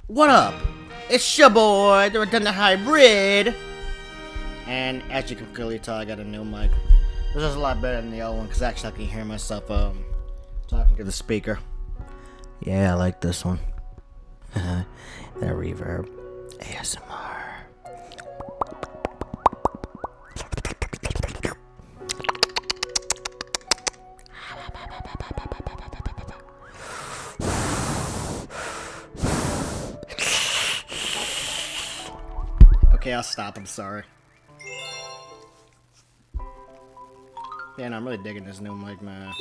What up? It's your boy, the Redundant Hybrid. And as you can clearly tell, I got a new mic. This is a lot better than the old one because actually I can hear myself talking to the speaker. Yeah, I like this one. That reverb. ASMR. Okay, I'll stop. I'm sorry. Yeah, no, I'm really digging this new mic, man.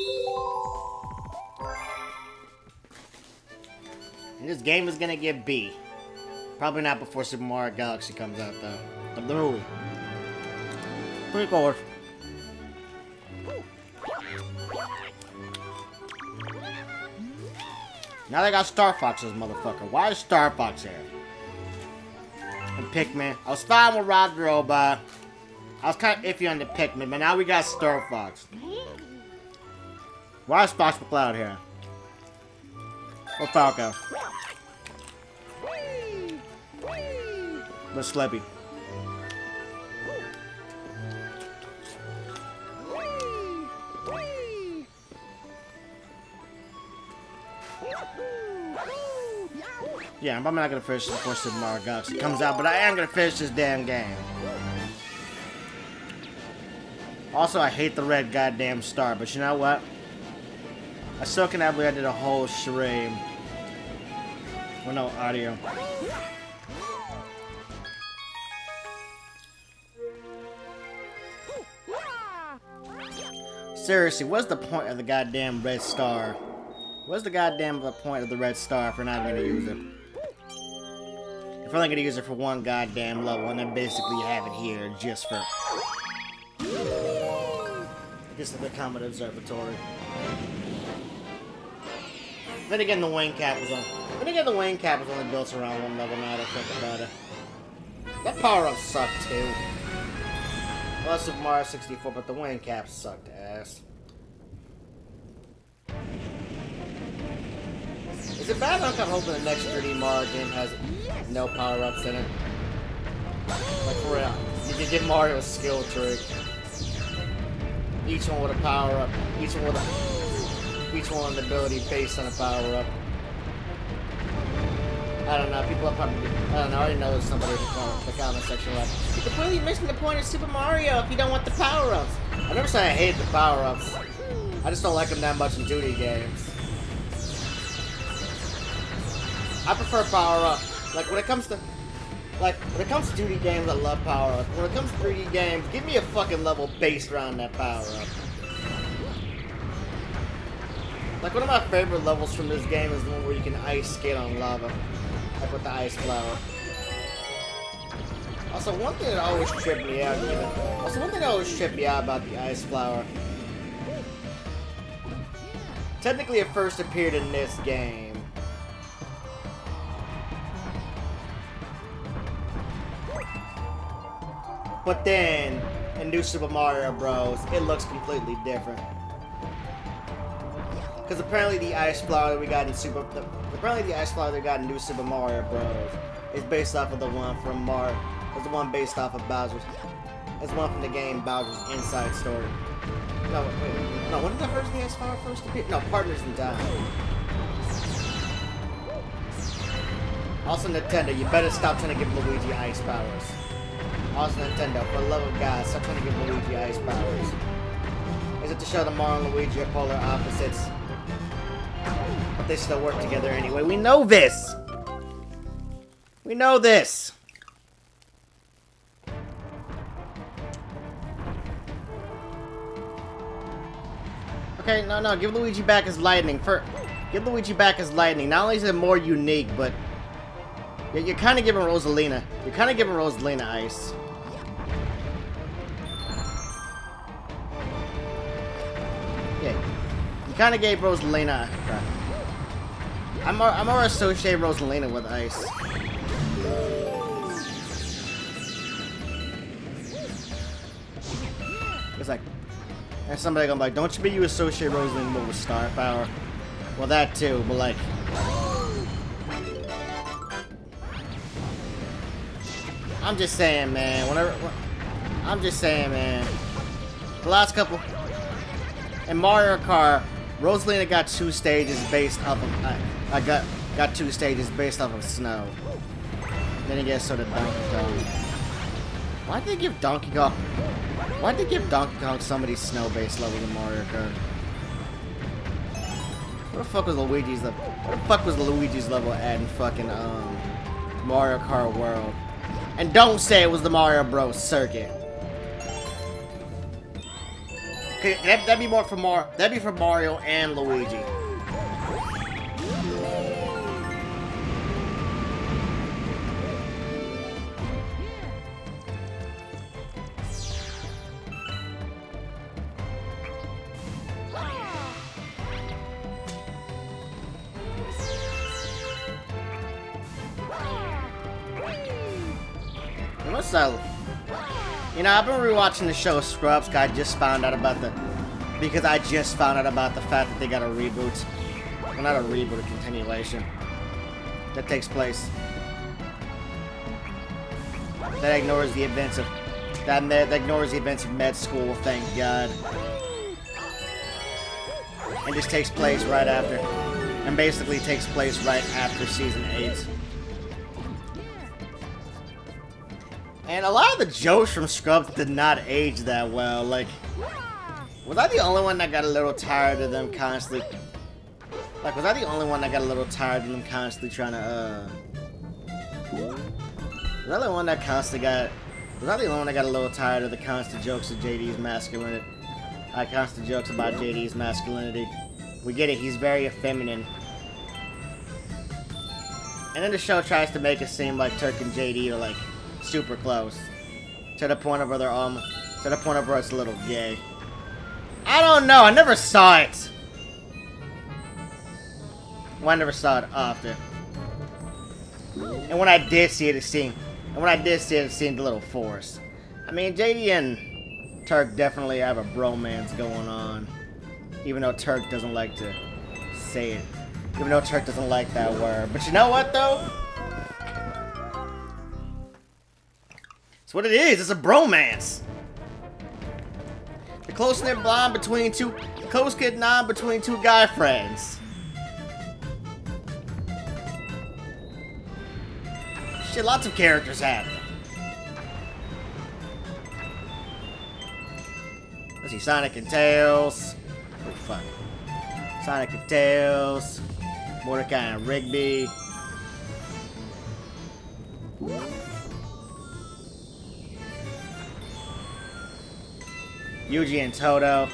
And this game is gonna get B. Probably not before Super Mario Galaxy comes out, though. The movie. Pretty cool. Now they got Star Fox's motherfucker. Why is Star Fox here? And Pikmin. I was fine with Rock the Robot. I was kind of iffy on the Pikmin, but now we got Star Fox. Why is Fox McCloud here? Or Falco? But Slippy. Yeah, I'm probably not gonna finish it before Super Mario Galaxy comes out, but I am gonna finish this damn game. Also, I hate the red goddamn star, but you know what? I still cannot believe I did a whole charade with no audio. Seriously, what's the point of the goddamn red star? What's the goddamn point of the red star if we're not gonna use it? If we're only gonna use it for one goddamn level, and then basically have it here just for the Comet Observatory. Then again, the wing cap was only built around one level. Now that I think about it, that power up sucked too. Well, that's Super Mario 64, but the wing cap sucked ass. Is it bad? I'm kind of hoping the next 3D Mario game has no power ups in it. Like for real, you can give Mario a skill tree. Each one with a power up. Each one with an ability based on a power up. I don't know. People are probably. I don't know. I already know there's somebody in the comment section like, you're completely missing the point of Super Mario if you don't want the power ups. I never say I hate the power ups. I just don't like them that much in 2D games. I prefer power up. Like when it comes to 2D games, I love power up. When it comes to 3D games, give me a fucking level based around that power up. Like one of my favorite levels from this game is the one where you can ice skate on lava, like with the ice flower. Also, one thing that always tripped me out. About the ice flower. Technically, it first appeared in this game. But then, in New Super Mario Bros., it looks completely different. Because apparently the ice flower that we got in New Super Mario Bros. Is based off of the one from It's the one based off of Bowser's. It's the one from the game Bowser's Inside Story. No, wait. No, when did the version of the ice flower first appear? No, Partners in Time. Also, Nintendo, you better stop trying to give Luigi ice powers. Also, Nintendo, for the love of God, stop trying to give Luigi ice powers. Is it to show that Mario and Luigi are polar opposites? But they still work together anyway. We know this! We know this! Okay, no, give Luigi back his lightning. Give Luigi back his lightning. Not only is it more unique, but you're kind of giving Rosalina. Ice. Yeah, you kind of gave Rosalina. I'm more associate Rosalina with ice. It's like, and somebody gonna be like, don't you associate Rosalina with star power? Well, that too, but like, I'm just saying, man. I'm just saying, man. The last couple in Mario Kart, Rosalina got 2 stages based off of. I got 2 stages based off of snow. Then he gets sort of Donkey Kong. Why'd they give Donkey Kong? Why'd they give Donkey Kong somebody's snow-based level in Mario Kart? What the fuck was Luigi's level? What the fuck was Luigi's level at in fucking Mario Kart World? And don't say it was the Mario Bros. Circuit. Okay, that'd be more for Mario. That'd be for Mario and Luigi. You know, I've been rewatching the show Scrubs. I just found out about the fact that they got a reboot. Well, not a reboot, a continuation that takes place that ignores the events of med school. Thank God, and just takes place right after, and basically takes place right after season 8. And a lot of the jokes from Scrubs did not age that well. Like, was I the only one that got a little tired of them constantly? Like, was I the only one that got a little tired of them constantly trying to, Was I the only one that got a little tired of the constant jokes of JD's masculinity? Constant jokes about JD's masculinity. We get it, he's very effeminate. And then the show tries to make it seem like Turk and JD are, like, super close, to the point of where it's a little gay. I don't know. I never saw it. Well, I never saw it often. And when I did see it, it seemed a little forced. I mean, JD and Turk definitely have a bromance going on, even though Turk doesn't like to say it. Even though Turk doesn't like that word. But you know what, though? It's what it is. It's a bromance. The close-knit bond between two guy friends. Shit, lots of characters have them. Let's see, Sonic and Tails. Oh, fuck. Sonic and Tails. Mordecai and Rigby. Yuji and Toto.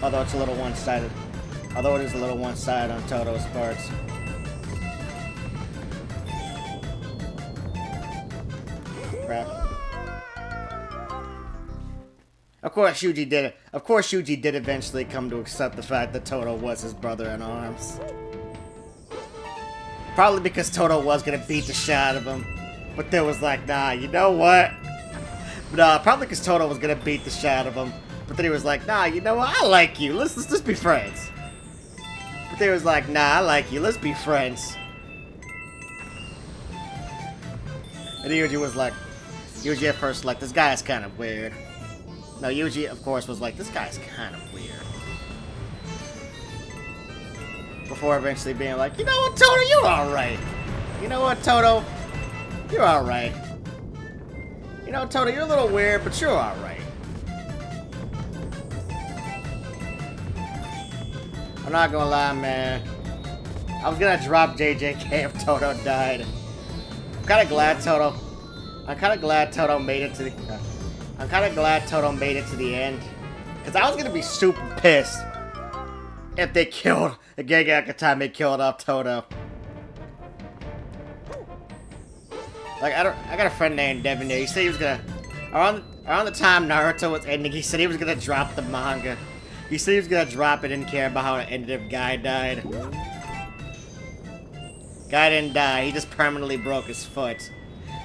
Although it's a little one-sided. Although it is a little one-sided on Toto's parts. Crap. Of course Yuji did it. Of course Yuji did eventually come to accept the fact that Toto was his brother in arms. Probably because Toto was gonna beat the shit out of him. But there was like, nah, you know what? Probably because Toto was gonna beat the shit out of him. But then he was like, nah, you know what? I like you. Let's just be friends. But they was like, nah, I like you. Let's be friends. And Yuji was like, Yuji at first like, this guy is kind of weird. No, Yuji, of course, was like, this guy's kind of weird. Before eventually being like, you know what, Toto, you're alright. You know what, Toto? You're alright. You know, Toto, you're a little weird, but you're alright. I'm not gonna lie, man. I was gonna drop JJK if Toto died. I'm kinda glad Toto made it to the... I'm kinda glad Toto made it to the end. Because I was gonna be super pissed if they killed... The Gege killed off Toto. Like, I got a friend named Devin there. He said he was gonna... Around the time Naruto was ending, he said he was gonna drop the manga. He said he was gonna drop it, didn't care about how it ended if Guy died. Guy didn't die, he just permanently broke his foot.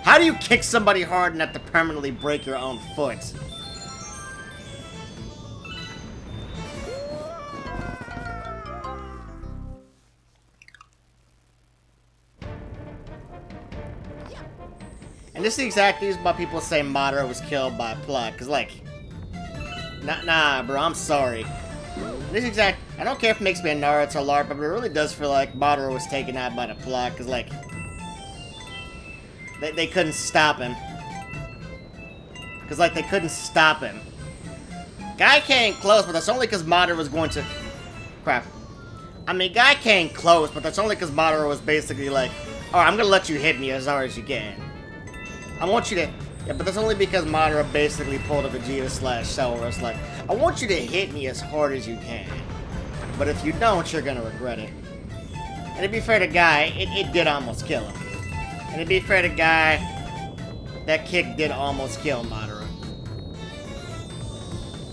How do you kick somebody hard enough to permanently break your own foot? And this is the exact reason why people say Madara was killed by Plot. Because, like, nah, bro, I'm sorry. This exact... I don't care if it makes me a Naruto LARP, but it really does feel like Madara was taken out by the Plot. Because, like, they couldn't stop him. Because, like, they couldn't stop him. Guy came close, but that's only because Madara was going to... Crap. I mean, Guy came close, but that's only because Madara was basically like, alright, I'm gonna let you hit me as hard as you can. I want you to... Yeah, but that's only because Madara basically pulled a Vegeta / Cell, where it's like, I want you to hit me as hard as you can. But if you don't, you're gonna regret it. And to be fair to Guy, it did almost kill him. And to be fair to Guy, that kick did almost kill Madara.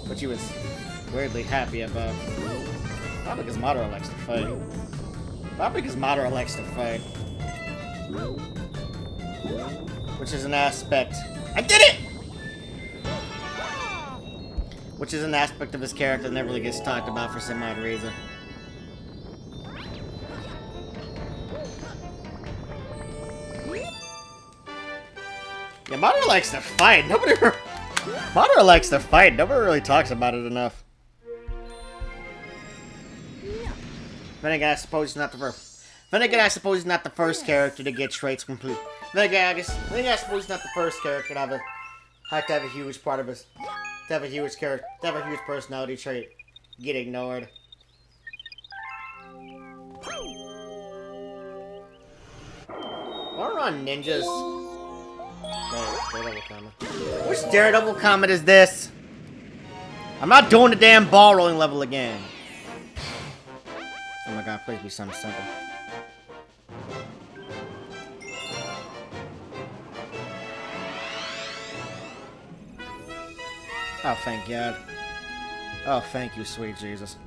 Which he was weirdly happy about. Probably because Madara likes to fight. Probably because Madara likes to fight. Which is an aspect... I did it! Which is an aspect of his character that never really gets talked about for some odd reason. Yeah, Madara likes to fight. Madara likes to fight. Nobody really talks about it enough. Then again, I suppose he's not the first. Then again, I suppose he's not the first character to get traits complete. Then again, I suppose he's not the first character to have a huge part of his, to have a huge personality trait get ignored. We're on ninjas. Daredevil comment. Which Daredevil comment is this? I'm not doing the damn ball rolling level again. Oh my god, please be something simple. Oh, thank God. Oh, thank you, sweet Jesus.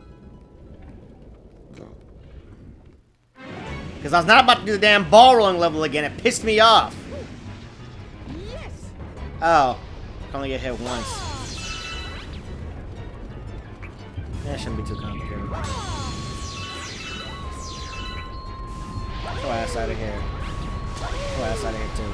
Because I was not about to do the damn ball rolling level again. It pissed me off. Oh. I can only get hit once. That shouldn't be too complicated. Go ass out of here. Go ass out of here, too.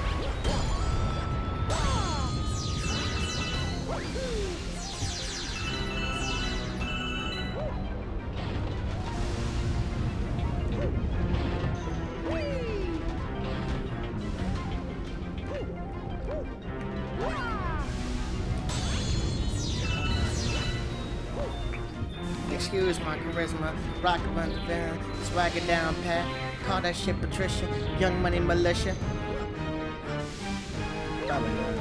Excuse my charisma, rock around the van, swagger down pat, call that shit Patricia, Young Money Militia. Probably not.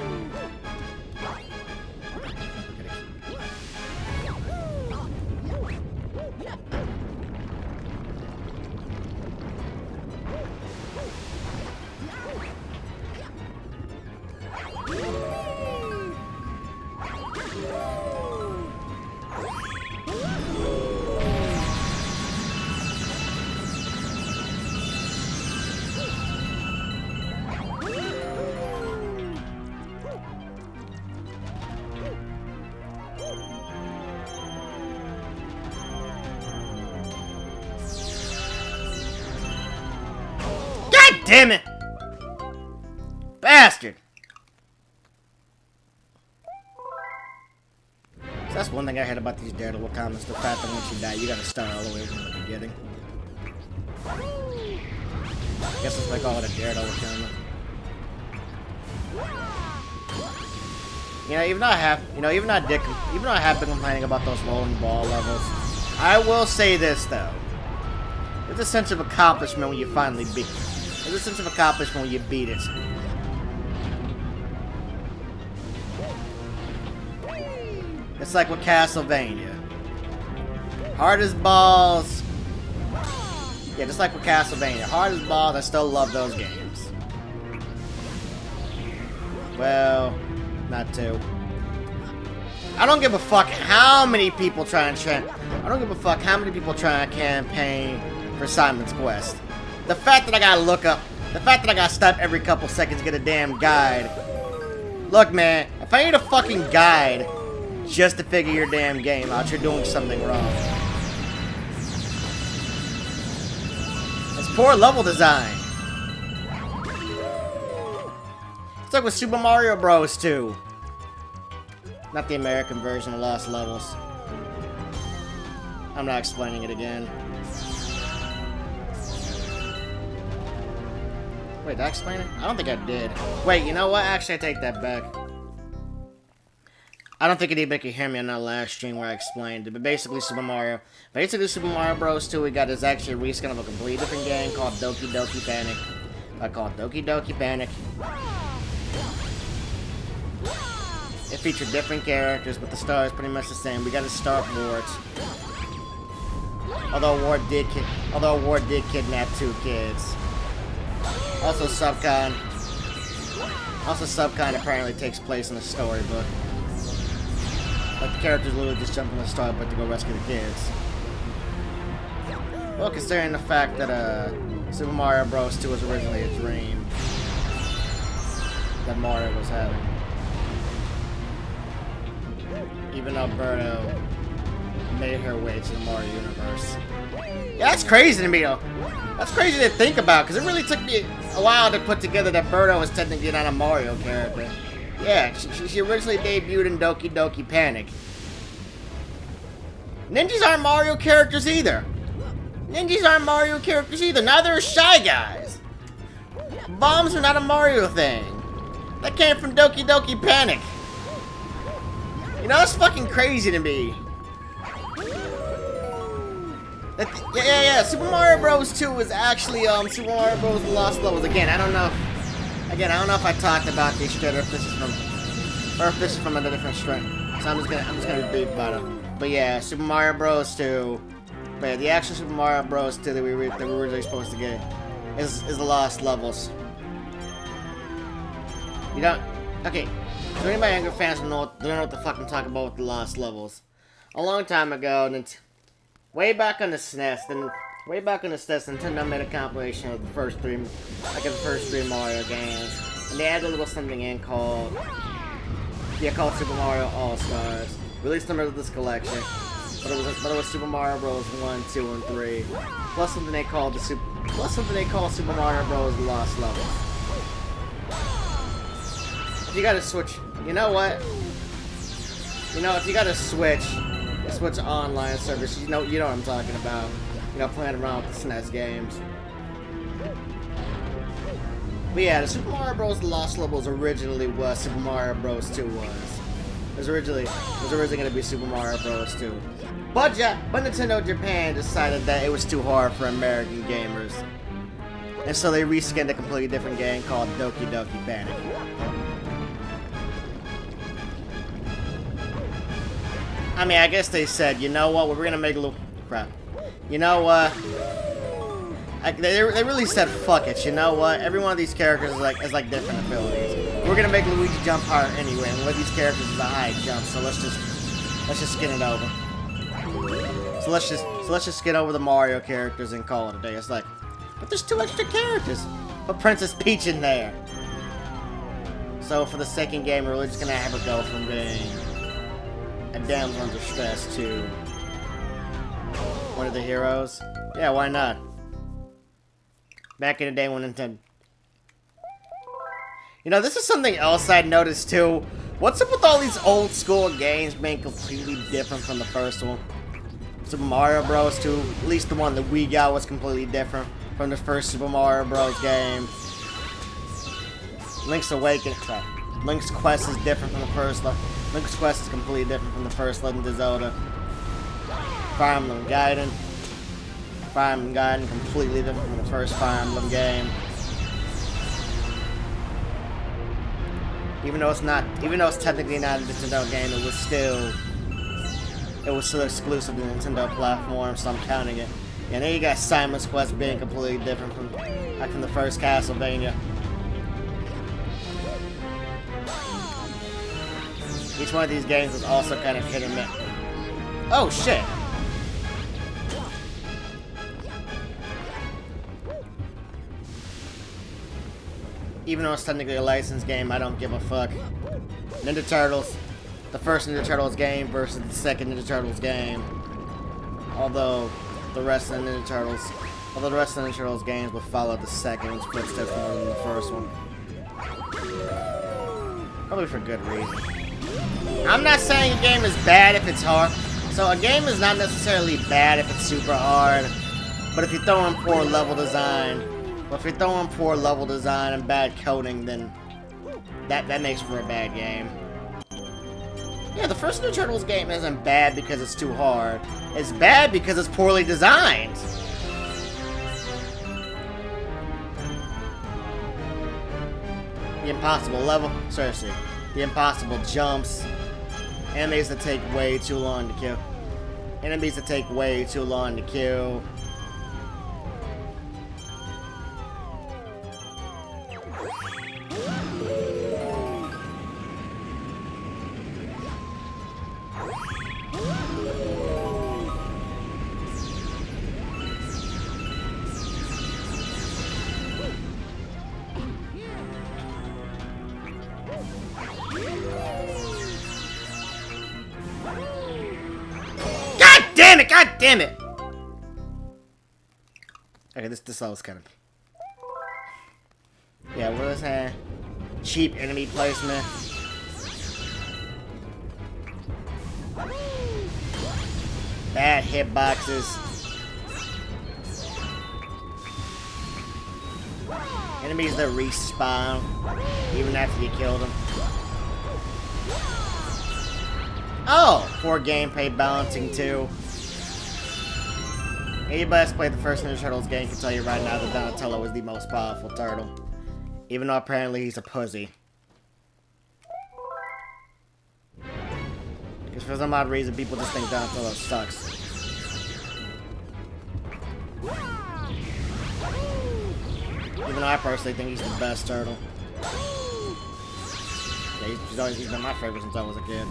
Damn it! Bastard! So that's one thing I hate about these Daredevil comments, the fact that once you die, you gotta start all the way from the beginning. I guess it's like all the Daredevil comment. Even though I have been complaining about those rolling ball levels, I will say this though. There's a sense of accomplishment when you finally beat it. There's a sense of accomplishment when you beat it. It's like with Castlevania. Hard as balls. Yeah, just like with Castlevania. Hard as balls, I still love those games. Well, not too. I don't give a fuck how many people try and campaign for Simon's Quest. The fact that I gotta stop every couple seconds to get a damn guide. Look, man, if I need a fucking guide just to figure your damn game out, you're doing something wrong. It's poor level design. It's like with Super Mario Bros. 2. Not the American version of Lost Levels. I'm not explaining it again. Wait, did I explain it? I don't think I did. Wait, you know what? Actually, I take that back. I don't think anybody could hear me on that last stream where I explained it, but basically Super Mario Bros. 2 we got is actually a reskin of a completely different game called Doki Doki Panic. Doki Doki Panic. It featured different characters, but the story is pretty much the same. We got to start Wards. Although Ward did kidnap 2 kids. Also Subcon apparently takes place in a storybook. Like the characters literally just jump in the storybook to go rescue the kids. Well, considering the fact that Super Mario Bros. 2 was originally a dream that Mario was having. Even though Birdo made her way to the Mario universe. Yeah, that's crazy to me though. That's crazy to think about, because it really took me a while to put together that Birdo was technically not a Mario character. Yeah, she originally debuted in Doki Doki Panic. Ninjas aren't Mario characters either. Neither are Shy Guys. Bombs are not a Mario thing. That came from Doki Doki Panic. You know, that's fucking crazy to me. Yeah. Super Mario Bros. 2 is actually Super Mario Bros. Lost Levels. Again, I don't know if I talked about this straight or if this is from a different strand. So I'm just gonna be brief about it. But yeah, Super Mario Bros. 2. But yeah, the actual Super Mario Bros. 2 that we were originally supposed to get is the Lost Levels. You don't. Okay. So anybody younger fans don't know what the fuck I'm talking about with the Lost Levels. A long time ago, way back on the SNES, Nintendo made a compilation of the first three Mario games, and they added a little something in called Super Mario All Stars. Released members of this collection, but it was Super Mario Bros. 1, 2, and 3, plus something they called Super Mario Bros. Lost Levels. If you gotta switch, you know what? If you gotta switch online service, you know what I'm talking about. Playing around with the SNES games. But yeah, the Super Mario Bros. Lost Levels originally was Super Mario Bros. 2 was. It was originally going to be Super Mario Bros. 2. But Nintendo Japan decided that it was too hard for American gamers. And so they reskinned a completely different game called Doki Doki Panic. I mean, I guess they said, you know what, we're going to make a little... Crap. You know what? They really said, fuck it. You know what? Every one of these characters is like different abilities. We're gonna make Luigi jump hard anyway, and one of these characters is a high jump. So let's just skin it over. So let's just skin over the Mario characters and call it a day. It's like, but there's 2 extra characters. Put Princess Peach in there. So for the second game, we're really just gonna have her go from being a damsel in distress to one of the heroes. Yeah, why not? Back in the day when Nintendo... this is something else I noticed too. What's up with all these old school games being completely different from the first one? Super Mario Bros. 2, at least the one that we got, was completely different from the first Super Mario Bros. Game. Link's Quest is different from the first. Link's Quest is completely different from the first Legend of Zelda. Fire Emblem Gaiden completely different from the first Fire Emblem game. Even though it's technically not a Nintendo game, it was still exclusive to the Nintendo platform, so I'm counting it. And then you got Simon's Quest being completely different from the first Castlevania. Each one of these games is also kind of hit or miss. Oh shit! Even though it's technically a licensed game, I don't give a fuck. Ninja Turtles, the first Ninja Turtles game versus the second Ninja Turtles game. Although the rest of the Ninja Turtles games will follow the second one's footsteps more than the first one. Probably for good reason. I'm not saying a game is bad if it's hard. So a game is not necessarily bad if it's super hard. But if you throw in poor level design, and bad coding, then that makes for a bad game. Yeah, the first Ninja Turtles game isn't bad because it's too hard. It's bad because it's poorly designed. The impossible level, seriously. The impossible jumps. Enemies that take way too long to kill. God damn it! Okay, this level's kind of... Yeah, what was that? Cheap enemy placement. Bad hitboxes. Enemies that respawn even after you kill them. Oh! Poor gameplay balancing too. Anybody that's played the first Ninja Turtles game can tell you right now that Donatello is the most powerful turtle. Even though apparently he's a pussy. Because for some odd reason, people just think Donatello sucks. Even though I personally think he's the best turtle. Yeah, he's been my favorite since I was a kid.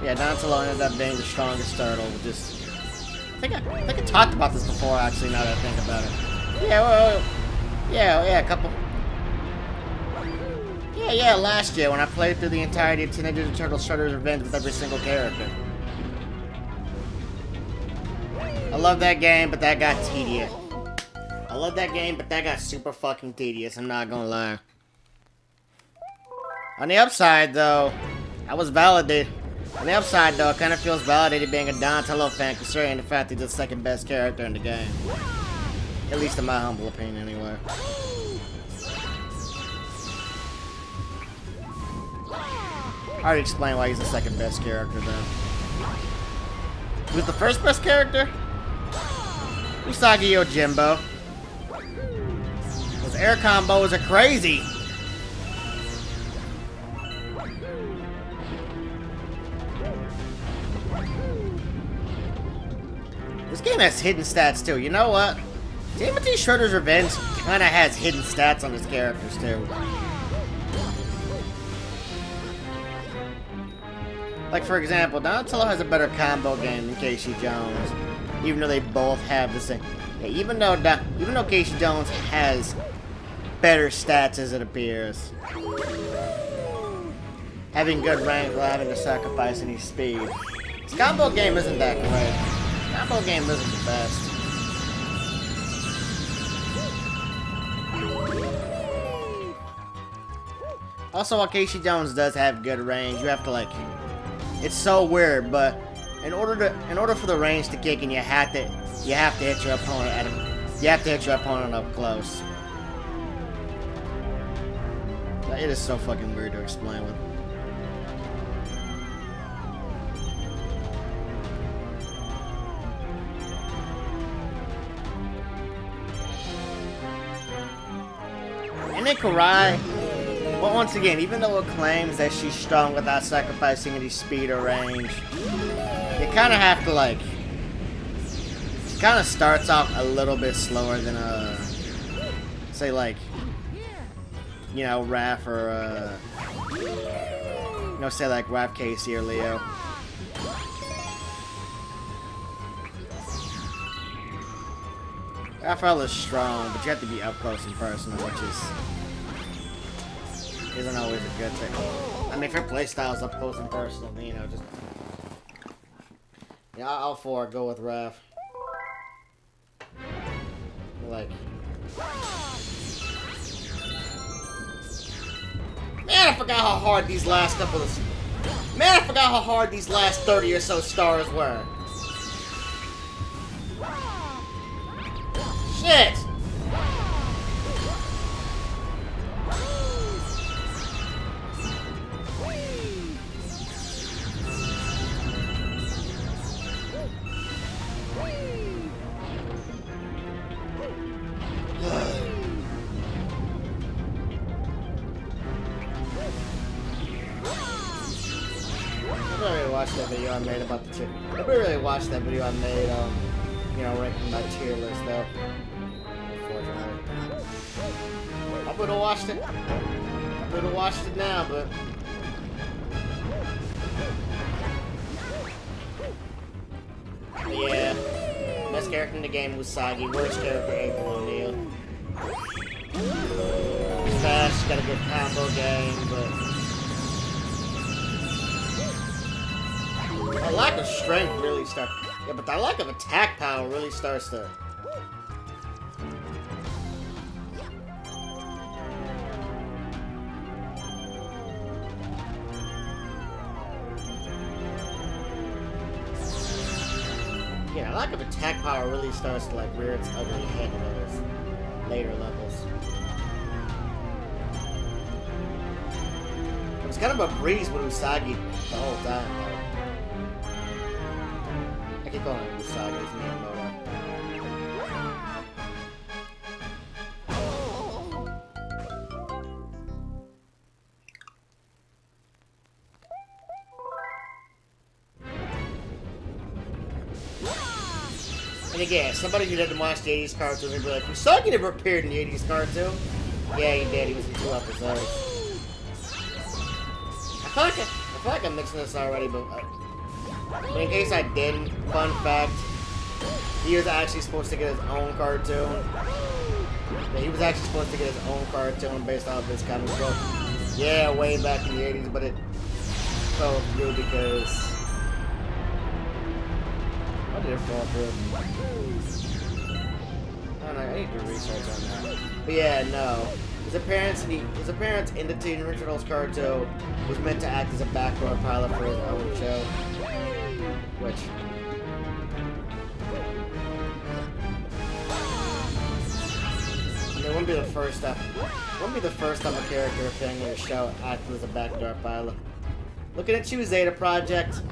Yeah, Donatello ended up being the strongest turtle. Just, I think I talked about this before. Actually, now that I think about it. Yeah, well, yeah, a couple. Yeah, last year when I played through the entirety of Teenage Ninja Turtles: Shredder's Revenge with every single character. I love that game, but that got tedious. I love that game, but that got super fucking tedious. I'm not gonna lie. On the upside, though. I was validated. On the upside, though, it kind of feels validated being a Donatello fan, considering the fact he's the second best character in the game. At least in my humble opinion, anyway. I already explained why he's the second best character, though. Who's the first best character? Usagi Yojimbo. Those air combos are crazy. This game has hidden stats too. You know what? Timothy Shredder's Revenge kind of has hidden stats on his characters too. Like for example, Donatello has a better combo game than Casey Jones, even though they both have the same. Yeah, even though Casey Jones has better stats as it appears, having good range while having to sacrifice any speed. His combo game isn't that great. Combo game isn't the best. Also, while Casey Jones does have good range, you have to like. It's so weird, but in order for the range to kick in, you have to hit your opponent up close. It is so fucking weird to explain with. And then Karai, well, once again, even though it claims that she's strong without sacrificing any speed or range, you kind of have to, like... She kind of starts off a little bit slower than, say, like... You know, Raph or, you know, say, like, Raph, Casey, or Leo. Raphael is strong, but you have to be up close and personal, which isn't always a good thing. I mean, if your playstyle's up close and personal, you know, just... Yeah, I'll go with Raph. Like, Man, I forgot how hard these last couple of... Man, I forgot how hard these last 30 or so stars were. Shit! Watch that video I made about the tier. Nobody really watched that video I made, you know, ranking my tier list though. Unfortunately. I would have watched it. I would have watched it now, but yeah. Best character in the game was Usagi. Worst character April O'Neil. Fast, got a good combo game, but the lack of strength really starts... Yeah, but the lack of attack power really starts to... Yeah, the lack of attack power really starts to, like, rear its ugly head in those later levels. It was kind of a breeze with Usagi the whole time, though. I keep calling him Usagi, his name, And again, somebody who didn't watch the 80s cartoon would be like, Usagi never appeared in the 80s cartoon. Yeah, he did. He was in 2 episodes. I feel like I'm mixing this already, but in case I didn't, fun fact, he was actually supposed to get his own cartoon. Yeah, he was actually supposed to get his own cartoon based off this comic book. Yeah, way back in the 80s, but it fell through because... Why did it fall through? I don't know, I need to do research on that. But yeah, no. His appearance in the Teen Ninja Turtles cartoon was meant to act as a backdoor pilot for his own show. Which... I mean, it wouldn't be the first time a character appearing in a show acted as a backdoor pilot. Looking at you, Zeta Project.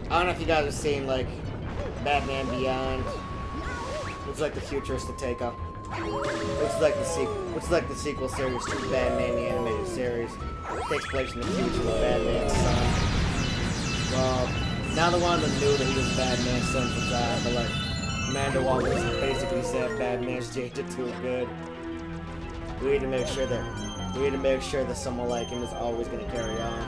I don't know if you guys have seen, like, Batman Beyond. It's like the futuristic take-up. Which is like the sequel series to Batman the Animated Series. It takes place in the future with Batman's son. Well, now the one that knew that he was Batman's son for time, but like, Amanda Waller basically said Batman's changed it too good. We need to make sure that someone like him is always gonna carry on.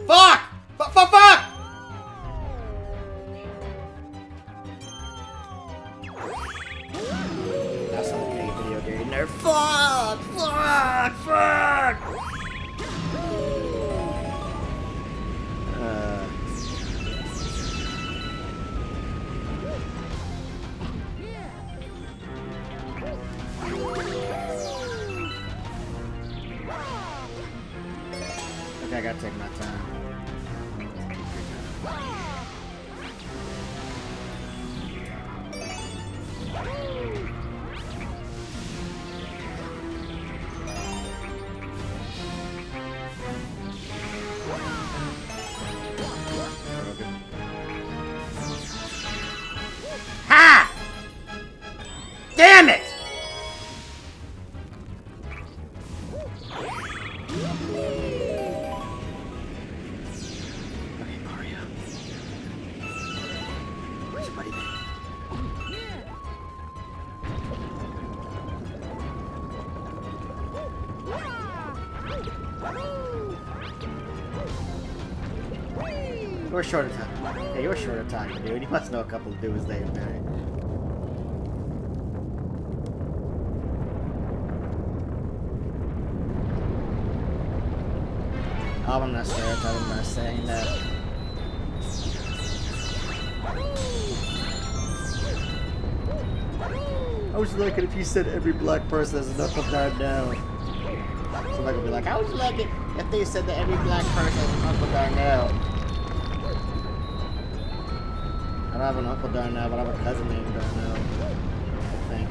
Fuck! Fuck! That's not a video game there. Fuck! Okay, I gotta take my time. Ha! Damn it! Okay, Mario. Where's your buddy been? You're short of time. Yeah, you're short of time, dude. You must know a couple of dudes there, man. Oh, I'm not stereotyping, I'm not saying that. I was looking if you said every black person has a knuckle dart now. Somebody would be like, how would you like it if they said that every black person has an Uncle Darnell? I don't have an Uncle Darnell, but I have a cousin named Darnell. I think.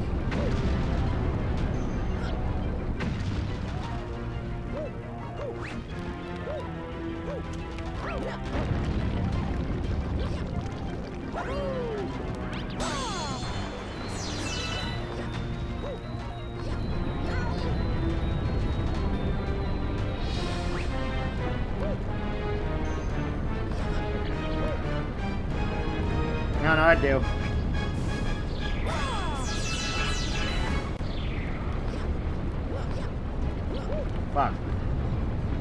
No, I do. Fuck.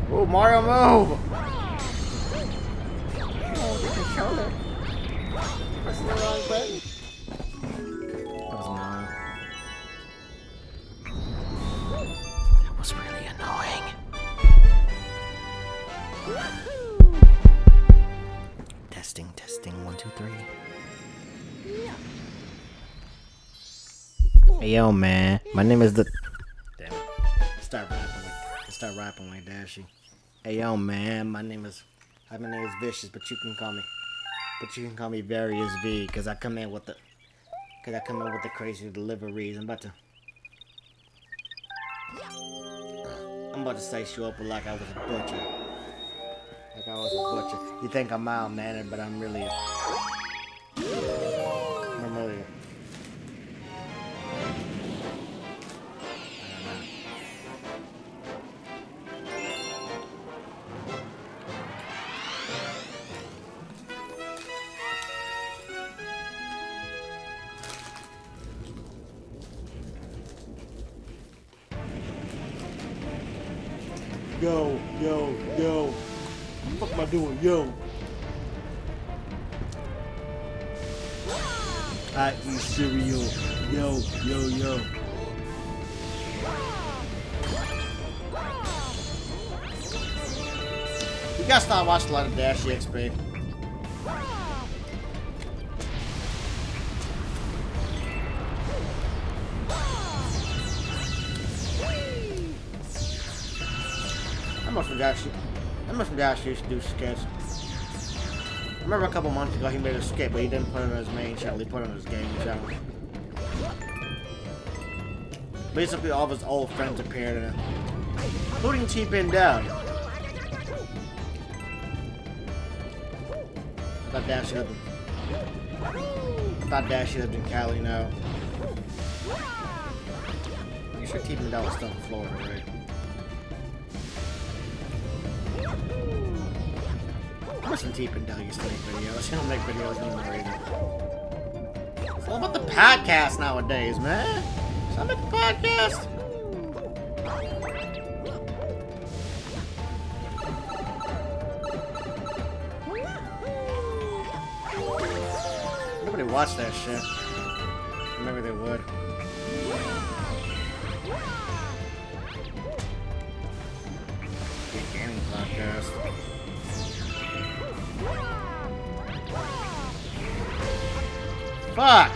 Oh, Mario, move! Oh, the controller. Pressing the wrong button. That was annoying. That was really annoying. Testing, 1, 2, 3. Hey yo, man, my name is the. Damn it! Start rapping like Dashy. Hey yo, man, my name is Vicious, but you can call me Various V, cause I come in with the crazy deliveries. I'm about to say you up like I was a butcher. You think I'm mild-mannered, but I'm really. Yo. What the fuck am I doing? Yo. I eat cereal. Yo. You gotta start watching a lot of Dash XP. I must have Dash used to do skits. I remember a couple months ago he made a skit, but he didn't put it on his main channel, he put it on his game channel. Basically all of his old friends appeared in it, including T-Pin Down. I thought Dash lived in Cali now. You sure T-Pin Down was still in Florida, right? Listen, T-Pin Down used to make videos. He don't make videos anymore either. It's all about the podcast nowadays, man. It's all about the podcast. Nobody watched that shit. Maybe they would. Big gaming podcast. Fuck!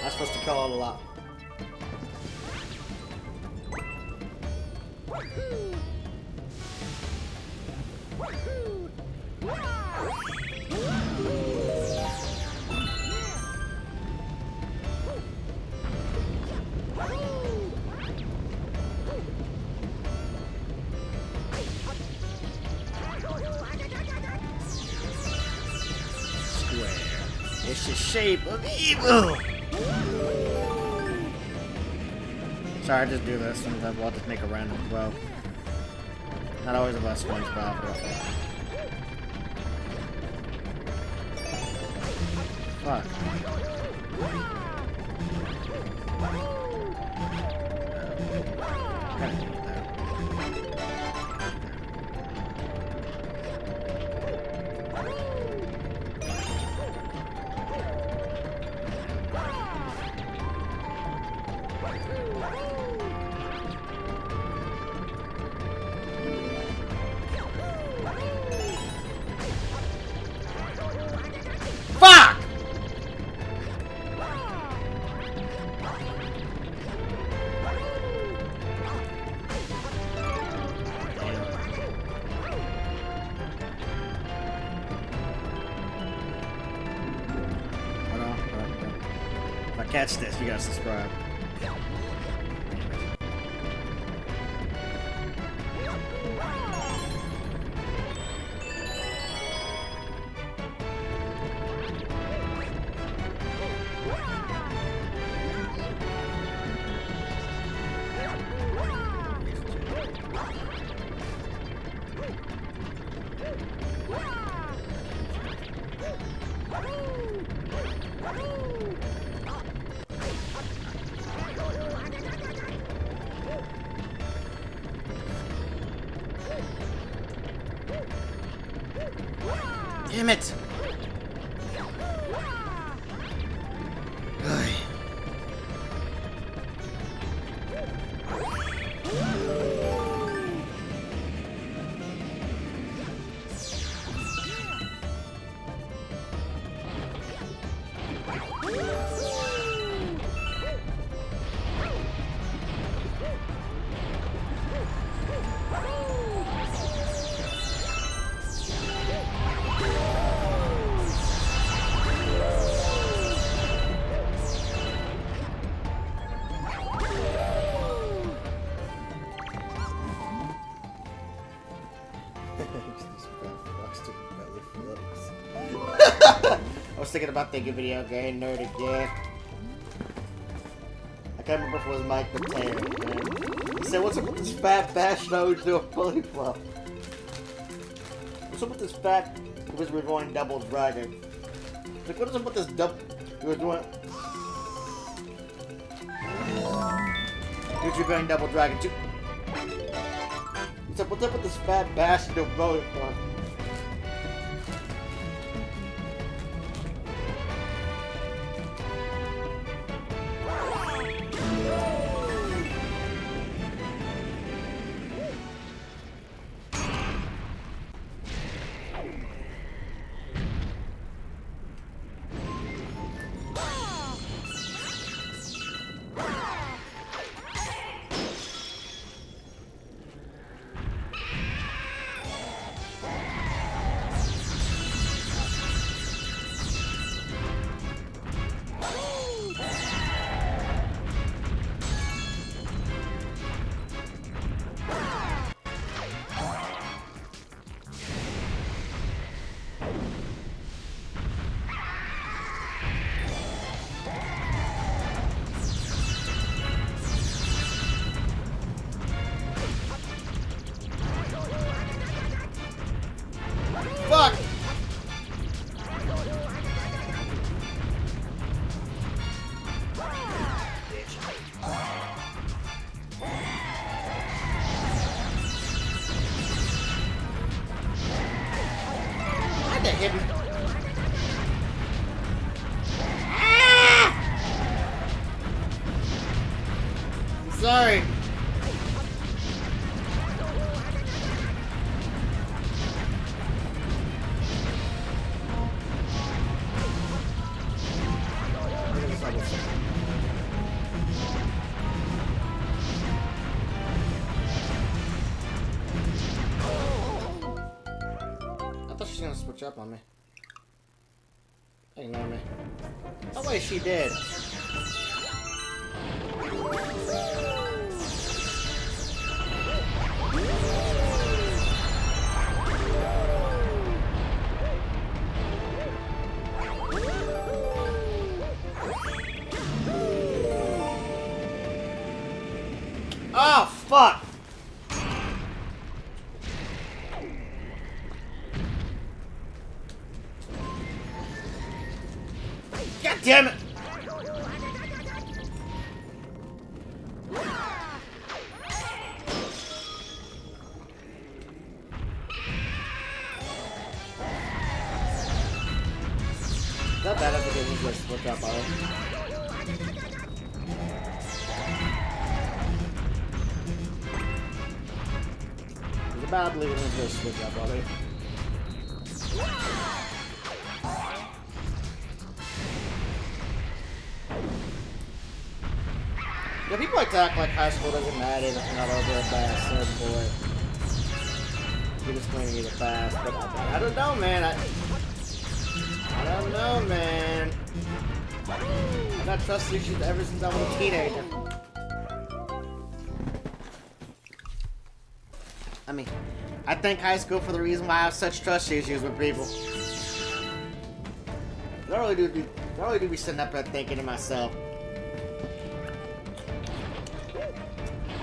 I'm supposed to kill all a lot. shape of evil. Sorry, I just do this. Sometimes I'll just make a random quote. Not always about SpongeBob, but... Fuck. Fuck! If I catch this, you gotta subscribe. Damn it! Ay. I was thinking about thinking video game nerd again. I can't remember if it was Mike Mateo. He said, "What's up with this fat bastard always doing fully flop? What's up with this fat?" Because we're going double dragon. Like, what is up with this double? We're doing. You're going double dragon too. What's up with this fat bastard doing fully flop? Fuck! Why'd that hit me? Ah! I'm sorry. I thought she was gonna switch up on me. Ignore me. Oh wait, she did. Oh, fuck! God damn it! Not bad if it didn't just switch up on it. It's about leaving it just switch up on it. Yeah, people like to act like high school doesn't matter, nothing not over a fast, boy. You're just going to get it fast, but I don't know, man. I don't know, man. I've had trust issues ever since I was a teenager. I mean, I thank high school for the reason why I have such trust issues with people. I really do be sitting up there thinking to myself,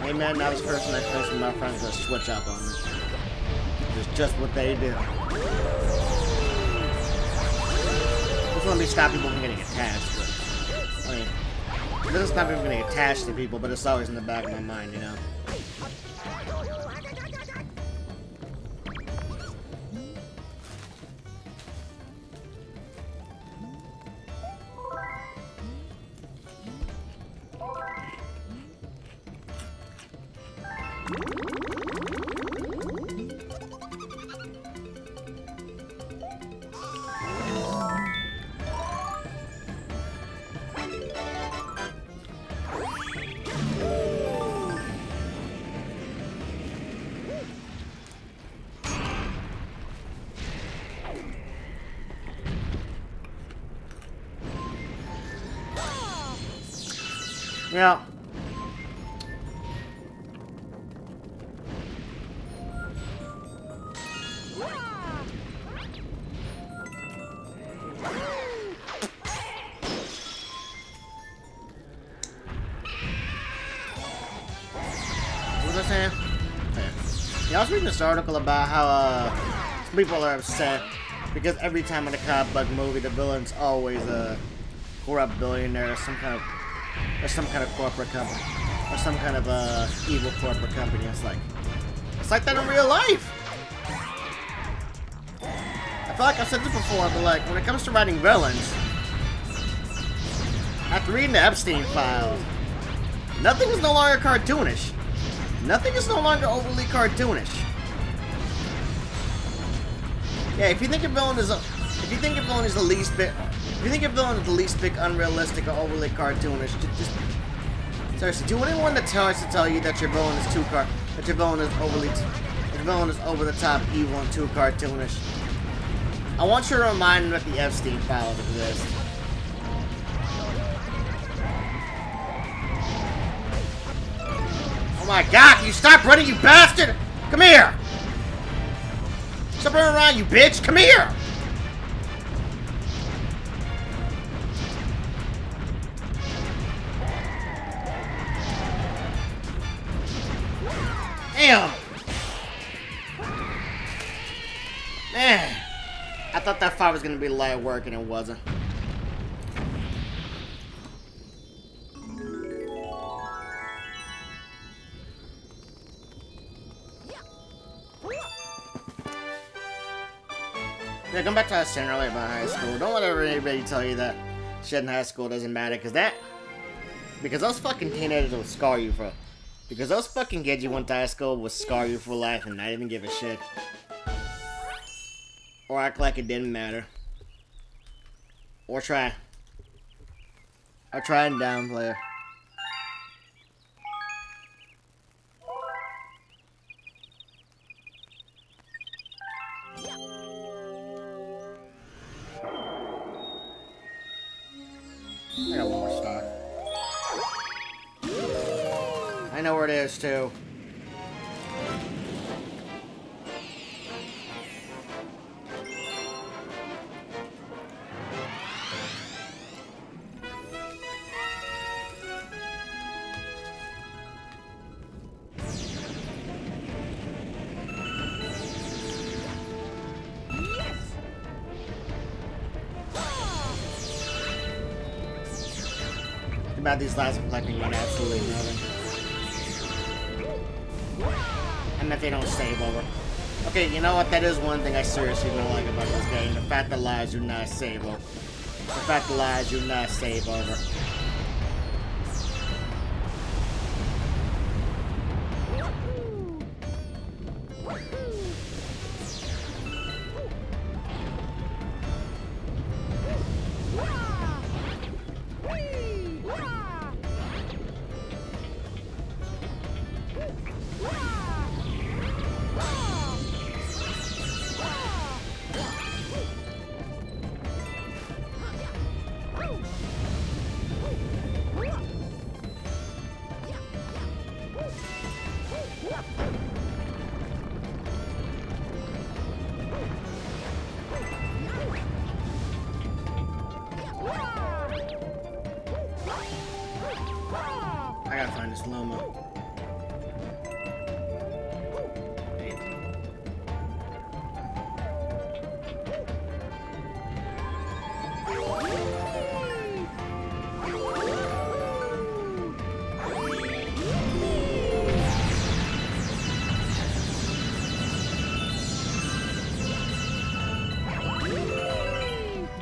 hey man, now this person that comes from my friends will switch up on me. It's just what they do. Just want me to stop people from getting attached. But, I mean, it doesn't stop people from getting attached to people, but it's always in the back of my mind, you know? Yeah. What was I saying? Yeah, I was reading this article about how some people are upset because every time in a comic book movie the villain's always a corrupt billionaire or some kind of corporate company or some kind of evil corporate company. It's like that in real life. I feel like I've said this before, but like when it comes to writing villains, after reading the Epstein files, nothing is no longer cartoonish. Nothing is no longer overly cartoonish. Yeah, if you think a villain is the least bit unrealistic or overly cartoonish, just seriously, do anyone that tries to tell you that your villain is over the top, evil, and too cartoonish, I want you to remind them that the Epstein files exist. Oh my God! Can you stop running, you bastard? Come here! Stop running around, you bitch! Come here! Damn! Man, I thought that fight was gonna be light work and it wasn't. Yeah, going back to what I was saying earlier about high school. Don't let anybody tell you that shit in high school doesn't matter, because those fucking teenagers will scar you for. Because those fucking kids you went to high school will scar you for life and not even give a shit. Or act like it didn't matter. Or try. Or try and downplay it. I got one more stock. I know where it is, too. about these last collecting mean absolutely nothing. And that they don't save over. Okay, you know what? That is one thing I seriously don't like about this game. The fact that lives do not save over. The fact that lives do not save over. I gotta find this Loma.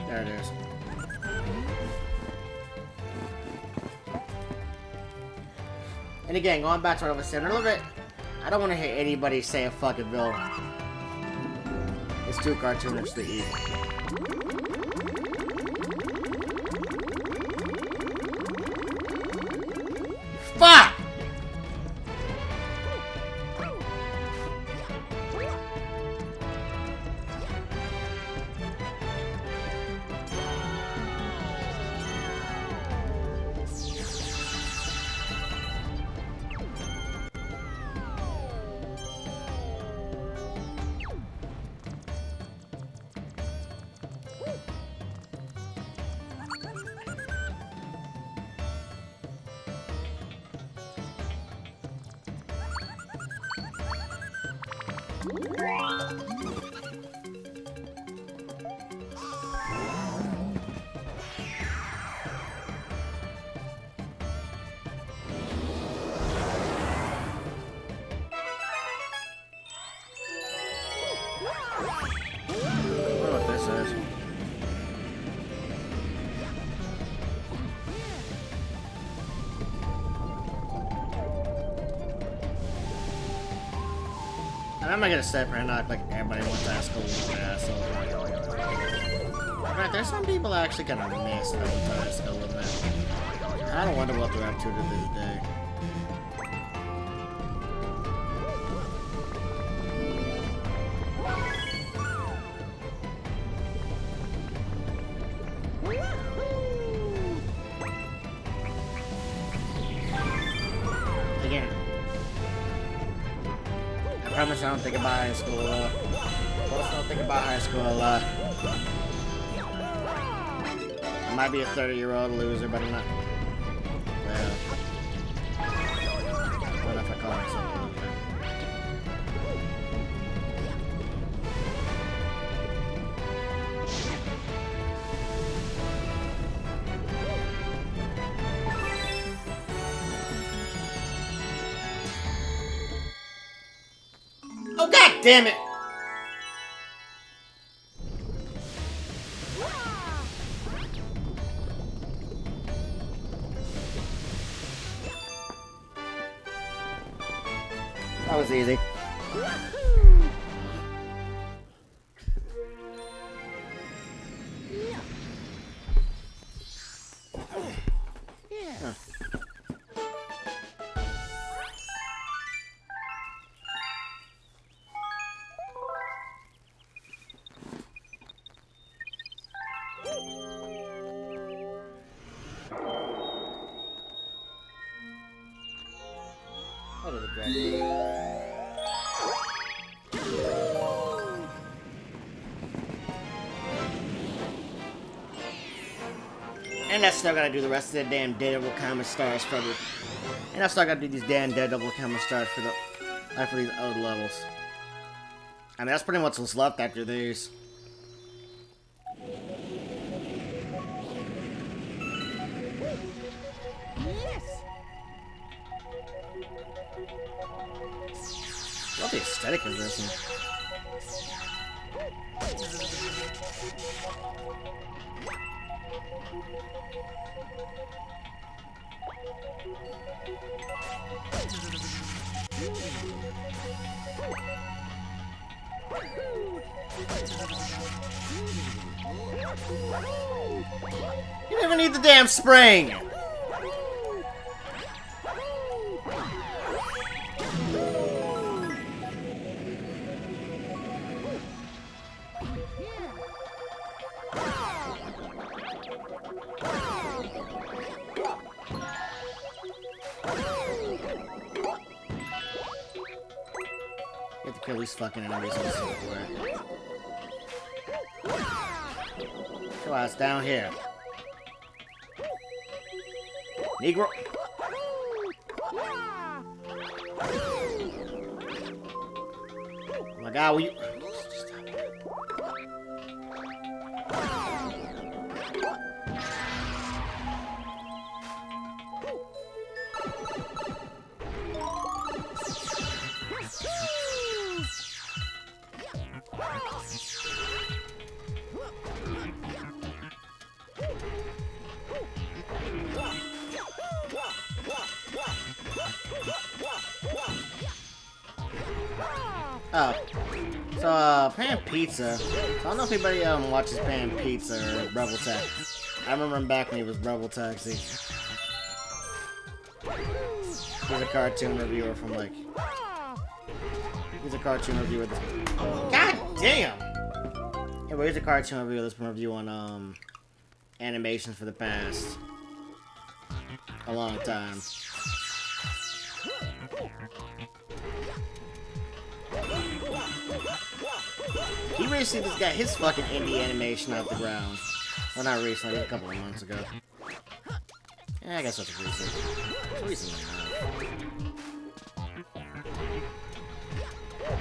There it is. And again, going back to what I was saying a little bit, I don't want to hear anybody say a fucking villain. It's too cartoonish to eat. Fuck! And I'm not gonna sit here and act like everybody wants to ask a asshole. Right, there's some people that actually kind of miss that entire skill limit. I don't wonder what they're up to this day. Again, I promise I don't think about high school a lot. I don't think about high school a lot. I might be a 30-year-old loser, but I'm not. Well, what if I call myself a loser? Oh, god damn it! That was easy. Huh. Oh, the dragon. And I still gotta do the rest of the damn Daredevil comic stars for the. And I still gotta do these damn Daredevil comic stars for the. For these old levels. I mean, that's pretty much what's left after these. Love the aesthetic of this one. You don't even need the damn spring! You have to kill these fucking enemies on the way. Come on, it's down here. Negro. Oh my god, will you... Oh. So, Pan Pizza. So I don't know if anybody watches Pan Pizza or Rebel Taxi. I remember him back when he was Rebel Taxi. He's a cartoon reviewer from, like... He's a cartoon reviewer that's... God damn! Anyway, he's a cartoon reviewer that's been reviewing, animations for the past... a long time. He recently just got his fucking indie animation off the ground. Well, not recently, a couple of months ago. Yeah, I guess that's recent. It's recent enough.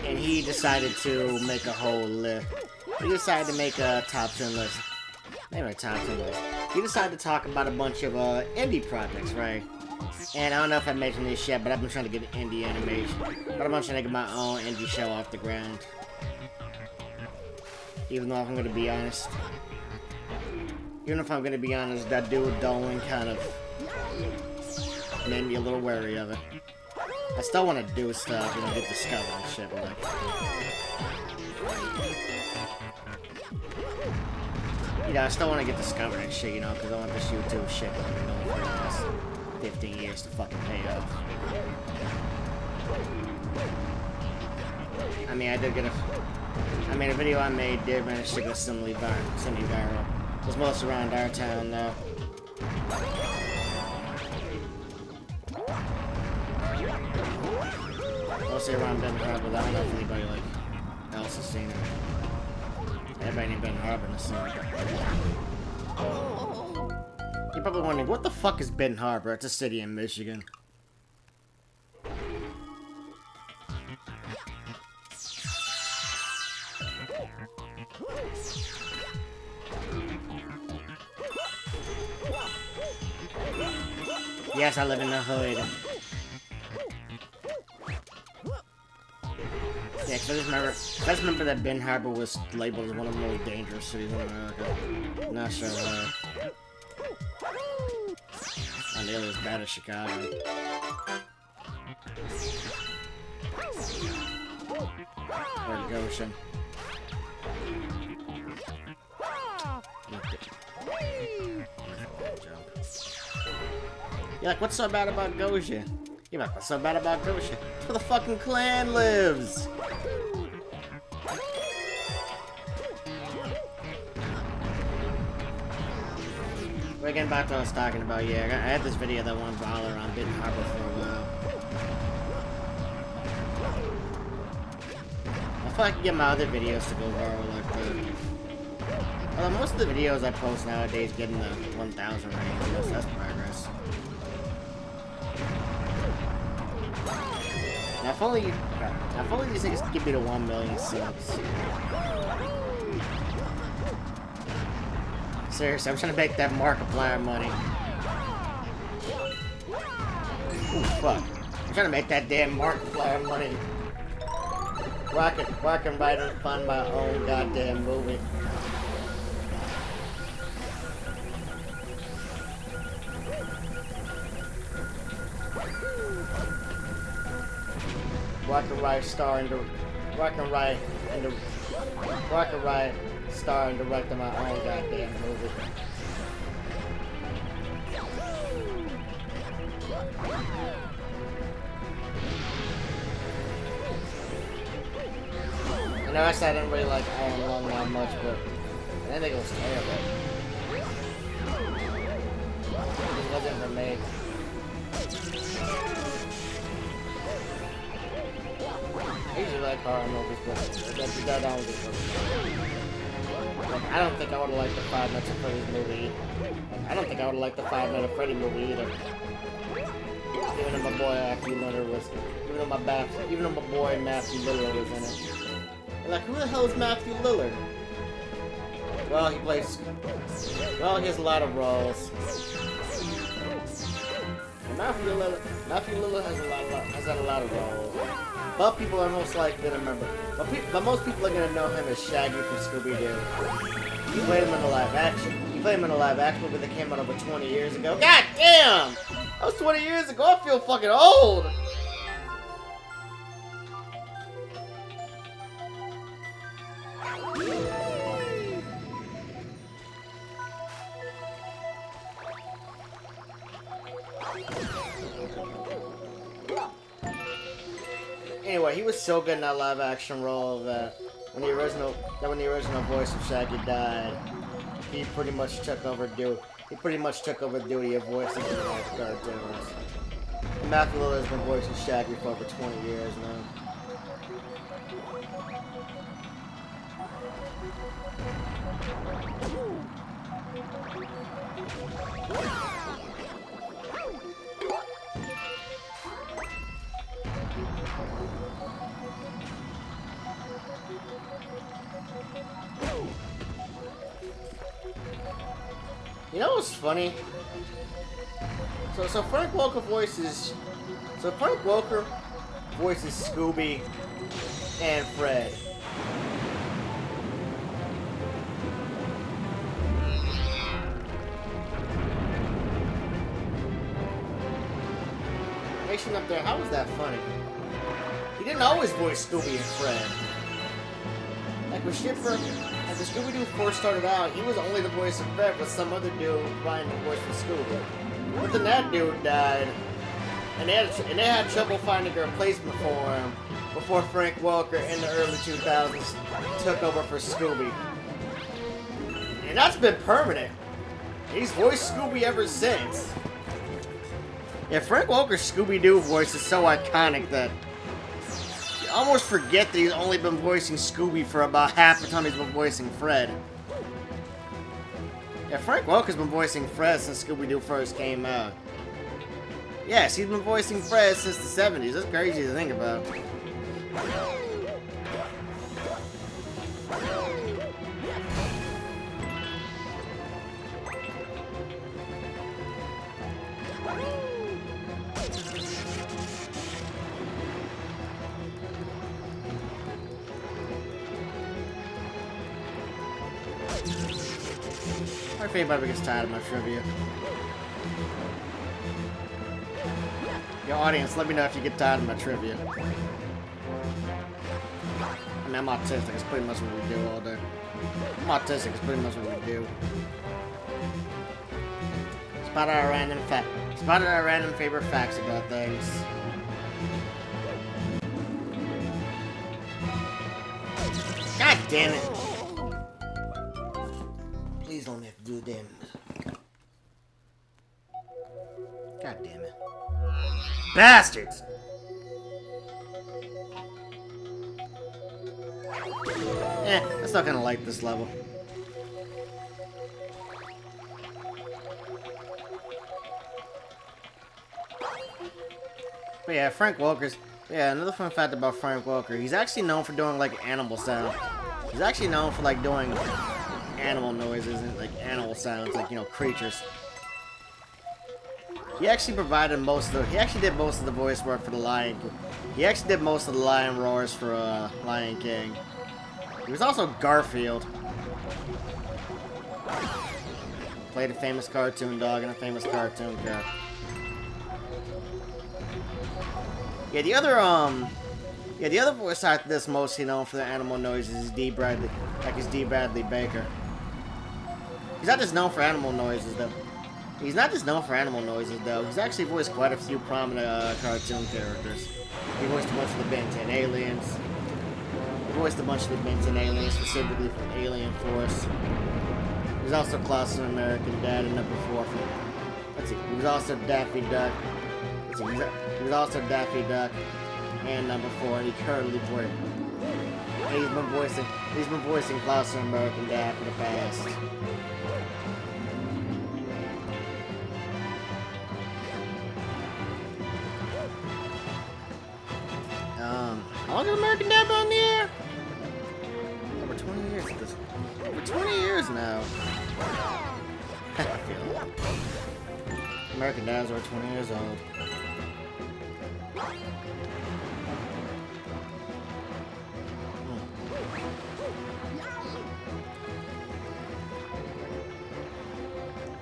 And he decided to make a whole list. He decided to make a top 10 list. Maybe a top 10 list. He decided to talk about a bunch of indie projects, right? And I don't know if I mentioned this yet, but I've been trying to get an indie animation. But I'm trying to get my own indie show off the ground. Even though if I'm gonna be honest. Even if I'm gonna be honest, that dude Dolan kind of made me a little wary of it. I still want to do stuff, you know, get discovered and shit, but like... You know, I still want to get discovered and shit, you know, because I want this YouTube shit that I've been doing for the last 15 years to fucking pay off. I mean, I did get a video I made did manage to go semi-viral. It was mostly around our town, though. Mostly around Ben Harbor, but I don't know if anybody, like, else has seen it. Everybody in Ben Harbor has seen it. You're probably wondering, what the fuck is Ben Harbor? It's a city in Michigan. Yes, I live in the hood. Yeah, cause I just remember that Ben Harbor was labeled as one of the most dangerous cities in America. Not sure why. Not nearly as bad as Chicago. Or Goshen. You're like, what's so bad about Goshen? You're like, what's so bad about Goshen? It's where the fucking clan lives! We're getting back to what I was talking about, yeah. I had this video that went viral around Ben Harbor for a while. I feel like I can get my other videos to go viral like that. Although most of the videos I post nowadays get in the 1,000 range, so that's progress. Now if only these things could get me to 1 million subs. Seriously, I'm trying to make that Markiplier money. Ooh, fuck. I'm trying to make that damn Markiplier money. where I can write and fund my own goddamn movie. Where I can write, star, and where I can write, where I can write, star, and direct in my own goddamn movie. I know I said I didn't really like Iron Lung that much, but I didn't think it was terrible. It wasn't for me. I usually like horror movies, but that don't do like, I don't think I would have liked the Five Nights at Freddy's movie. I don't think I would have liked the Five Nights at Freddy movie either. Even though my boy Matthew Lillard was, even though my boy Matthew Lillard was in it. And like, who the hell is Matthew Lillard? Well, he has a lot of roles. And Matthew Lillard has had a lot of roles. But people are most likely to remember. But most people are gonna know him as Shaggy from Scooby-Doo. He played him in the live action. He played him in a live action movie that came out over 20 years ago. God damn! That was 20 years ago. I feel fucking old. Anyway, he was so good in that live action role that when the original voice of Shaggy died, he pretty much took over duty of voicing the live cartoons. And Matthew Lillard has been voicing Shaggy for over 20 years now. You know what's funny? So Frank Welker voices Scooby and Fred. Nation up there, how was that funny? He didn't always voice Scooby and Fred. Like when the Scooby-Doo first started out, he was only the voice of Fred with some other dude providing the voice for Scooby. But then that dude died, and they had trouble finding a replacement for him before Frank Welker in the early 2000s took over for Scooby. And that's been permanent. He's voiced Scooby ever since. Yeah, Frank Welker's Scooby-Doo voice is so iconic that you almost forget that he's only been voicing Scooby for about half the time he's been voicing Fred. Yeah, Frank Welker's been voicing Fred since Scooby-Doo first came out. Yes, he's been voicing Fred since the 70s. That's crazy to think about. If anybody gets tired of my trivia. Yo, audience, let me know if you get tired of my trivia. I mean, I'm autistic. It's pretty much what we do all day. I'm autistic. It's pretty much what we do. Spotted our random favorite facts about things. God damn it! Please don't have to do damn. God damn it. Bastards! I'm still gonna like this level. But yeah, another fun fact about Frank Welker, he's actually known for doing like animal sound. He's actually known for like doing animal noises and like animal sounds, like, you know, creatures. He actually did most of the voice work for The Lion King. He actually did most of the lion roars for Lion King. He was also Garfield. Played a famous cartoon dog and a famous cartoon cat. Yeah, the other voice actor that's mostly known for the animal noises is D. Bradley, D. Bradley Baker. He's not just known for animal noises, though. He's actually voiced quite a few prominent cartoon characters. He voiced a bunch of the Ben 10 aliens. Specifically from Alien Force. He's also Klaus in American Dad and number 4 from... Let's see. He was also Daffy Duck. He was also Daffy Duck and number 4. And he currently voiced... He's been voicing Klaus in American Dad for the past. How long has American Dad been on the air? Over 20 years at this. Over 20 years now. I feel like American Dad's over 20 years old.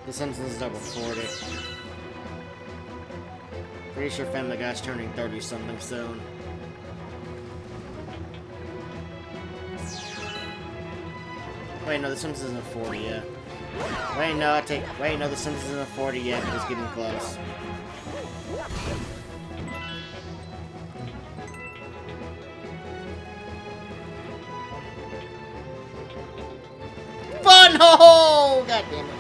The Simpsons is over 40. Pretty sure Family Guy's turning 30 something soon. Wait, no, The Simpsons isn't 40 yet. Wait, no, The Simpsons isn't 40 yet, but it's getting close. Fun hole! God damn it.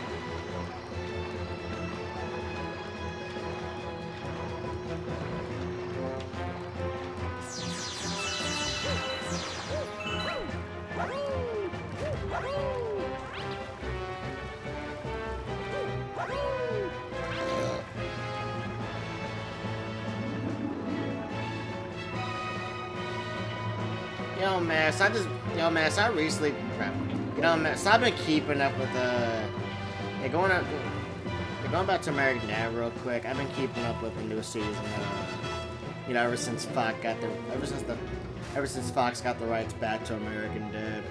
So I've been keeping up with going back to American Dad real quick. I've been keeping up with the new season. Ever since Fox got the rights back to American Dad.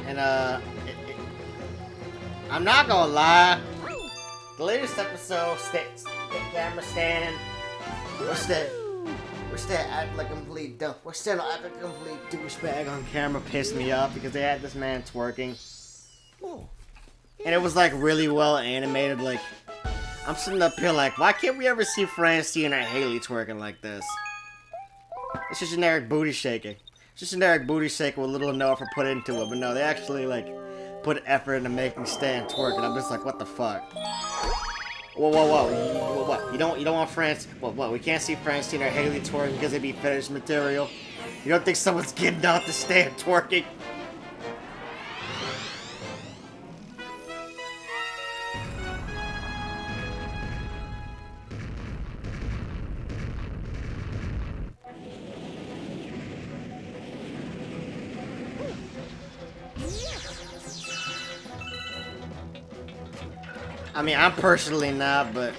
And I'm not gonna lie, the latest episode, the camera standing. We're still acting like a complete douchebag on camera. Pissed me off because they had this man twerking, and it was like really well animated. Like, I'm sitting up here like, why can't we ever see Francine or Haley twerking like this? It's just generic booty shaking. It's just generic booty shaking with little to no effort put into it. But no, they actually like put effort into making Stan twerk, and I'm just like, what the fuck? Whoa. What? You don't want what? We can't see Francine or Haley twerking because it'd be fetish material? You don't think someone's getting out to stand twerking? I mean, I'm personally not, but...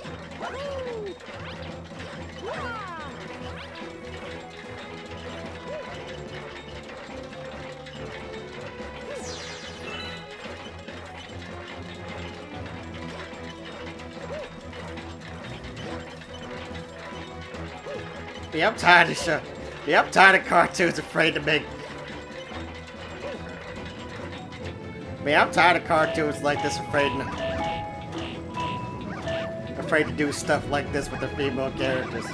Yeah, I'm tired of cartoons afraid to make... I'm tired of cartoons like this afraid to do stuff like this with the female characters.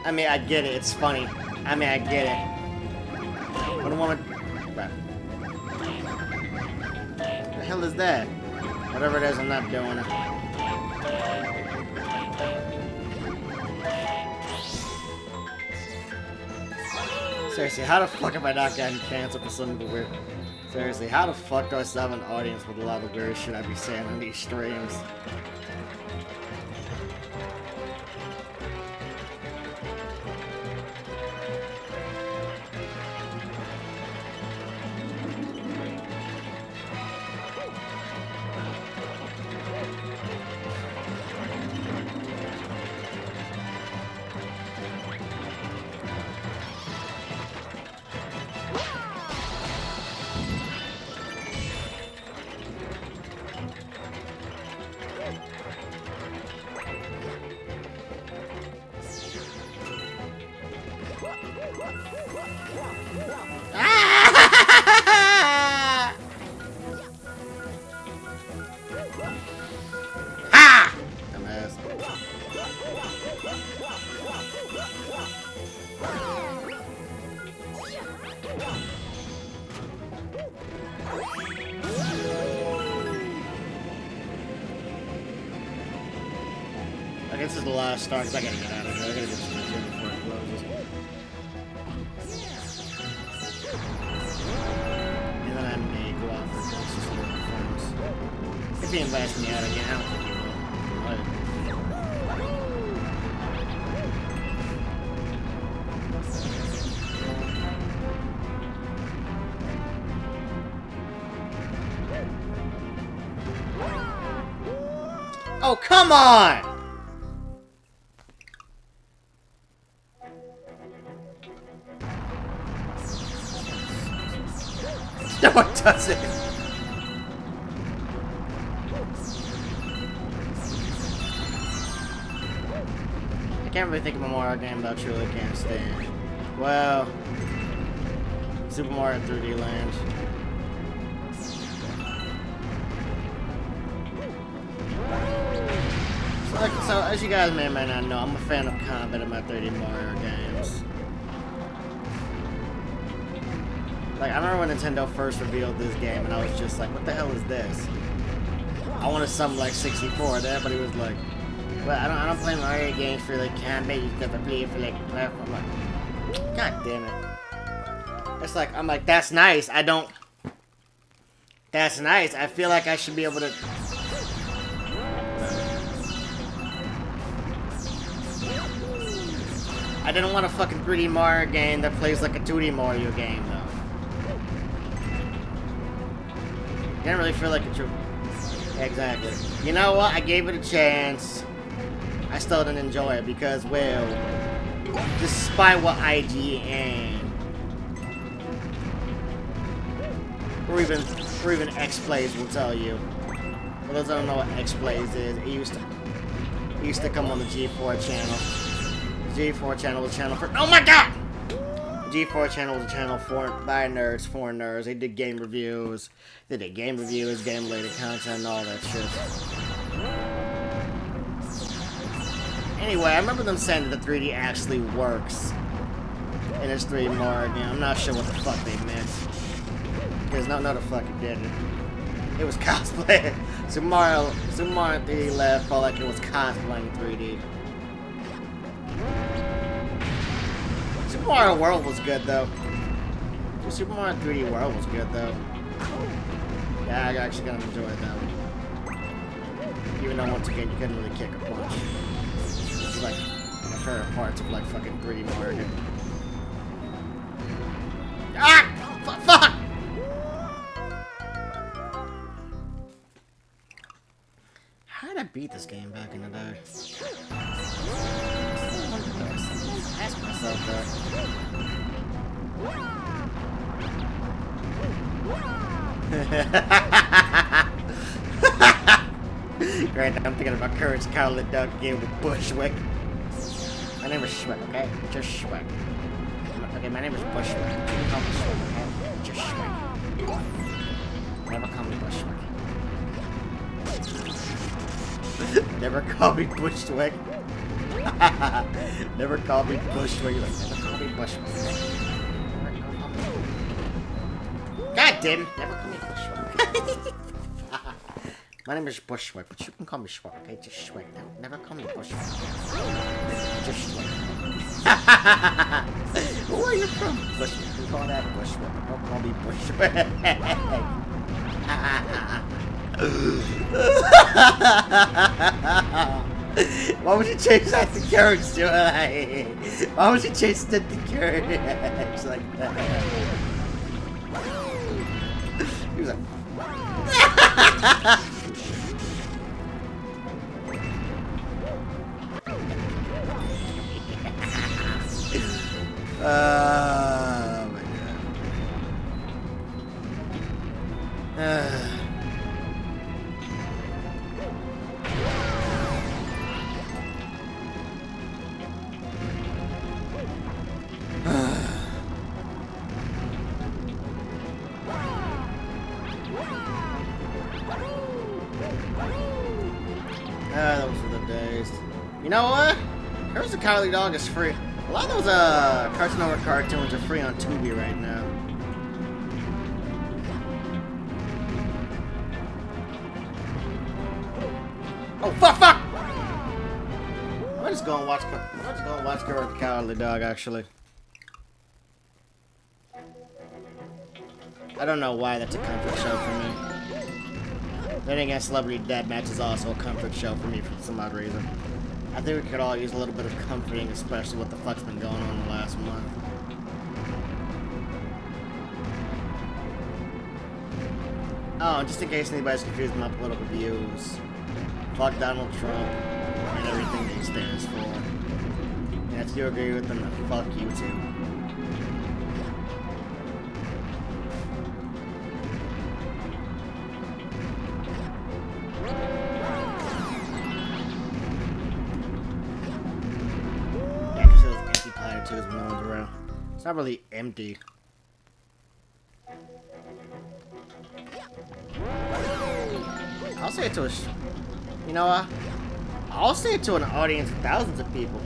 I mean, I get it. It's funny. I mean, I get it. What a woman... What the hell is that? Whatever it is, I'm not doing it. Seriously, how the fuck have I not gotten canceled for something weird? Seriously, how the fuck do I still have an audience with a lot of weird shit I be saying on these streams? I guess this is the last star because I gotta get out of here. I gotta get some gym before it closes. And then I may go out for drinks with some of my friends. If he invites me out again, I don't think he will. Oh, come on! No, it doesn't. I can't really think of a Mario game that I truly can't stand. Well, Super Mario 3D Land. So, as you guys may or may not know, I'm a fan of combat in my 3D Mario games. Like, I remember when Nintendo first revealed this game, and I was just like, what the hell is this? I wanted something like 64, and everybody was like, well, I don't play Mario games for, like, combat, you have to play it for, like, platform. I'm like, god damn it. It's like, I'm like, that's nice, that's nice, I feel like I should be able to... I didn't want a fucking 3D Mario game that plays like a 2D Mario game, though. Didn't really feel like a true... Exactly. You know what? I gave it a chance. I still didn't enjoy it because, well, despite what IGN or even X-Plays will tell you. For those that don't know what X-Plays is, it used to come on the G4 channel. G4 channel was a channel for... Oh my god! The G4 channel was a channel by nerds, for nerds. They did game reviews. They did game reviews, game-related content, and all that shit. Anyway, I remember them saying that the 3D actually works in this 3D Mario game. I'm not sure what the fuck they meant. Because no the fuck it didn't. It was cosplay. Super Mario 3D Land felt like it was cosplaying 3D. Super Mario World was good though. Super Mario 3D World was good though. Yeah, I actually kind of enjoyed that one. Even though once again you couldn't really kick a punch. It's like my favorite parts of like fucking 3D Mario. Ah! Fuck! How did I beat this game back in the day? Ask myself that. Great, I'm thinking about Courage Scarlet Dog game with Bushwick. My name is Schwick, okay? Just Schwick. Okay, my name is Bushwick. You can call me Schwick, okay? Just Schwick. Never call me Bushwick. Never call me Bushwick. Never call me Bushwick. Like, never call me Bushwick. God damn it. Never call me Bushwick. My name is Bushwick, but you can call me Schwick, okay? Just Schwick. Never call me Bushwick. Just Schwick. Where are you from? Bushwick. You call that Bushwick. Don't call me Bushwick. Why would you change that to Courage, Joey? Why would you change that to Courage like that? He was like... oh my god. Those were the days. You know what? Courage the Cowardly Dog is free. A lot of those Cartoon Network cartoons are free on Tubi right now. Oh fuck! might just go and watch. I might just go and watch Courage the Cowardly Dog. Actually, I don't know why that's a comfort show for me. Then again, Celebrity Deathmatch is also a comfort show for me for some odd reason. I think we could all use a little bit of comforting, especially what the fuck's been going on the last month. Oh, and just in case anybody's confused with my political views, fuck Donald Trump and everything that he stands for. And if you agree with them, then fuck you too. Yeah, because it was empty platitudes when no one's around. It's not really empty. I'll say it to a, you know what? I'll say it to an audience of thousands of people.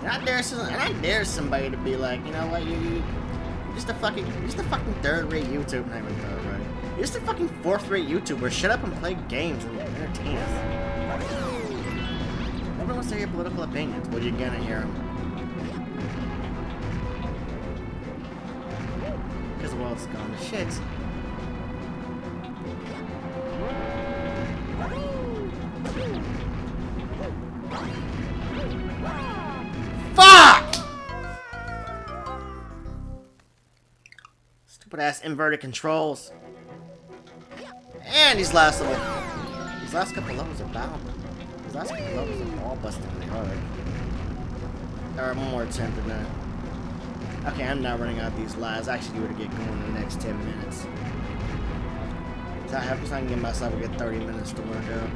And I dare somebody to be like, you know what, you're just a fucking third-rate YouTuber. Not even third-rate. You're just a fucking fourth-rate YouTuber. Shut up and play games and entertain us. Nobody wants to hear political opinions, but you're gonna hear them. Because the world's gone to shit. Fuck! Stupid ass inverted controls. And these last couple levels are bound. These last couple levels are all busting really hard. Alright, one more attempt at that. Okay, I'm not running out these lives. I actually do to get going in the next 10 minutes. So I can give myself a good 30 minutes to work out.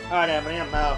Alright, Ebony, I'm out.